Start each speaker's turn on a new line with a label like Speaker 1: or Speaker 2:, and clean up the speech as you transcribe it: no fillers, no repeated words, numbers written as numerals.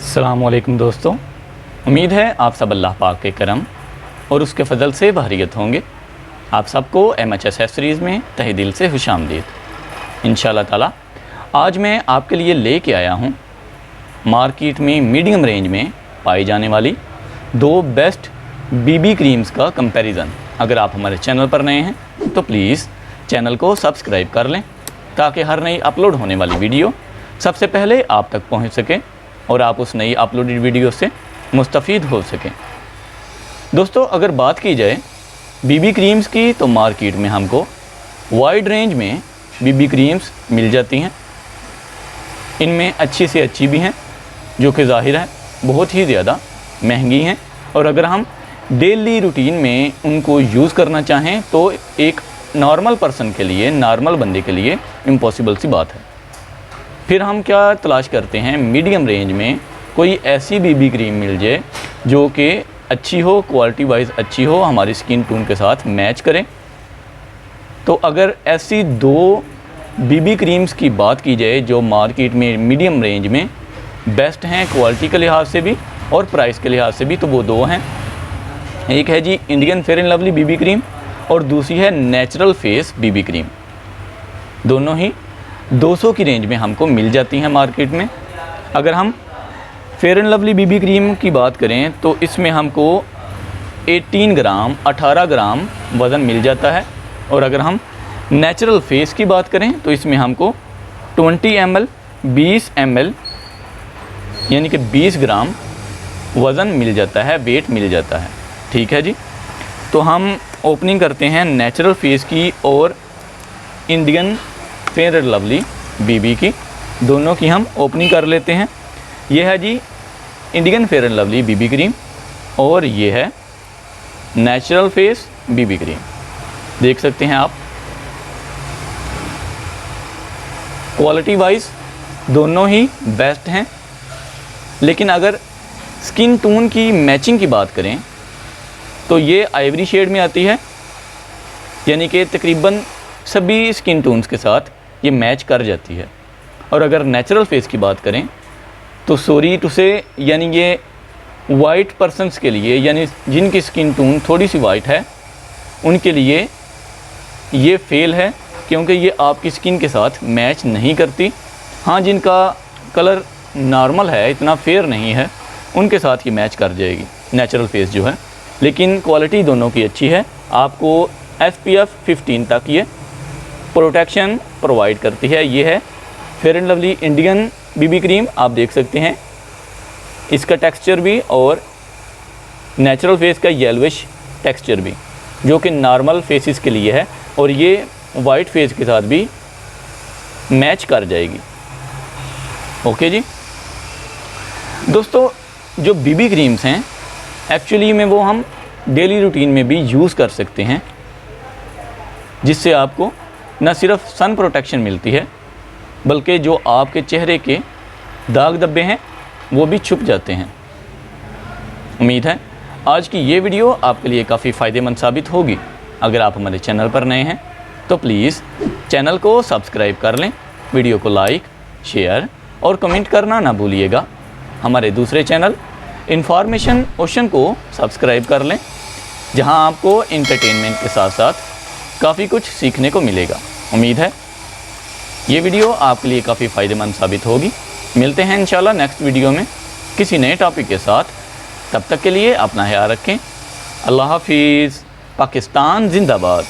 Speaker 1: अस्सलामुअलैकुम दोस्तों, उम्मीद है आप सब अल्लाह पाक के करम और उसके फ़ज़ल से बहरियत होंगे। आप सबको MH एक्सेसरीज़ में तहे दिल से खुशामदीद। इंशाअल्लाह ताला आज मैं आपके लिए लेके आया हूँ मार्केट में मीडियम रेंज में पाई जाने वाली दो बेस्ट BB क्रीम्स का कंपैरिज़न। अगर आप हमारे चैनल पर नए हैं तो प्लीज़ चैनल को सब्सक्राइब कर लें ताकि हर नई अपलोड होने वाली वीडियो सबसे पहले आप तक पहुँच सके और आप उस नई अपलोडेड वीडियो से मुस्तफ़ीद हो सकें। दोस्तों, अगर बात की जाए BB क्रीम्स की तो मार्केट में हमको वाइड रेंज में BB क्रीम्स मिल जाती हैं। इनमें अच्छी से अच्छी भी हैं जो कि ज़ाहिर है बहुत ही ज़्यादा महंगी हैं, और अगर हम डेली रूटीन में उनको यूज़ करना चाहें तो एक नॉर्मल पर्सन के लिए, नॉर्मल बंदे के लिए इम्पॉसिबल सी बात है। फिर हम क्या तलाश करते हैं, मीडियम रेंज में कोई ऐसी BB क्रीम मिल जाए जो कि अच्छी हो, क्वालिटी वाइज अच्छी हो, हमारी स्किन टोन के साथ मैच करें। तो अगर ऐसी दो BB क्रीम्स की बात की जाए जो मार्केट में मीडियम रेंज में बेस्ट हैं क्वालिटी के लिहाज से भी और प्राइस के लिहाज से भी, तो वो दो हैं। एक है जी Indian Fair and Lovely BB cream और दूसरी है नेचुरल फेस BB क्रीम। दोनों ही 200 की रेंज में हमको मिल जाती हैं मार्केट में। अगर हम fair and Lovely BB cream की बात करें तो इसमें हमको 18 ग्राम 18 ग्राम वज़न मिल जाता है, और अगर हम नेचुरल फेस की बात करें तो इसमें हमको 20 ml 20 ml यानी कि 20 ग्राम वज़न मिल जाता है, वेट मिल जाता है। ठीक है जी, तो हम ओपनिंग करते हैं नेचुरल फेस की और Indian Fair and Lovely BB की। दोनों की हम ओपनिंग कर लेते हैं। यह है जी Indian Fair and Lovely BB cream और ये है नेचुरल फेस BB क्रीम। देख सकते हैं आप, क्वालिटी वाइज दोनों ही बेस्ट हैं। लेकिन अगर स्किन टोन की मैचिंग की बात करें तो ये आइवरी शेड में आती है, यानी कि तकरीबन सभी स्किन टोन्स के साथ ये मैच कर जाती है। और अगर नेचुरल फेस की बात करें तो सॉरी टू से, यानी ये वाइट पर्सन्स के लिए, यानी जिनकी स्किन टोन थोड़ी सी वाइट है उनके लिए ये फेल है, क्योंकि ये आपकी स्किन के साथ मैच नहीं करती। हाँ, जिनका कलर नॉर्मल है, इतना फेयर नहीं है, उनके साथ ये मैच कर जाएगी नेचुरल फेस जो है। लेकिन क्वालिटी दोनों की अच्छी है। आपको SPF 15 तक ये प्रोटेक्शन प्रोवाइड करती है। ये है fair and lovely Indian BB cream. आप देख सकते हैं इसका टेक्सचर भी और नेचुरल फेस का येलोइश टेक्सचर भी, जो कि नॉर्मल फेसेस के लिए है, और ये वाइट फेस के साथ भी मैच कर जाएगी। ओके जी दोस्तों, जो BB क्रीम्स हैं एक्चुअली में वो हम डेली रूटीन में भी यूज़ कर सकते हैं, जिससे आपको न सिर्फ सन प्रोटेक्शन मिलती है बल्कि जो आपके चेहरे के दाग धब्बे हैं वो भी छुप जाते हैं। उम्मीद है आज की ये वीडियो आपके लिए काफ़ी फ़ायदेमंद साबित होगी। अगर आप हमारे चैनल पर नए हैं तो प्लीज़ चैनल को सब्सक्राइब कर लें, वीडियो को लाइक, शेयर और कमेंट करना ना भूलिएगा। हमारे दूसरे चैनल इन्फॉर्मेशन ओशन को सब्सक्राइब कर लें, जहां आपको एंटरटेनमेंट के साथ साथ काफ़ी कुछ सीखने को मिलेगा। उम्मीद है ये वीडियो आपके लिए काफ़ी फ़ायदेमंद साबित होगी। मिलते हैं इंशाल्लाह नेक्स्ट वीडियो में किसी नए टॉपिक के साथ। तब तक के लिए अपना ख्याल रखें। अल्लाह हाफिज़। पाकिस्तान जिंदाबाद।